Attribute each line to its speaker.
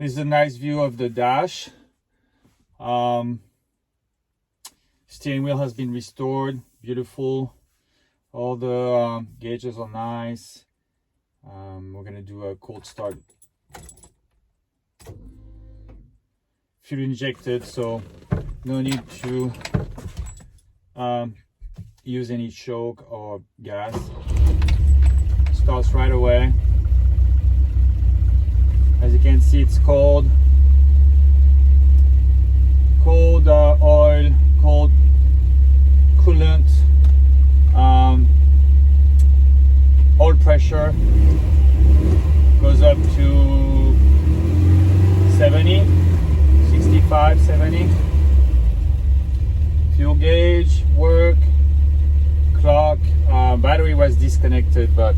Speaker 1: This is a nice view of the dash. Steering wheel has been restored, beautiful. All the gauges are nice. We're gonna do a cold start. Fuel injected, so no need to use any choke or gas. Starts right away. As you can see, it's cold. Cold oil, cold coolant. Oil pressure goes up to 70, 65, 70. Fuel gauge work, clock. Battery was disconnected, but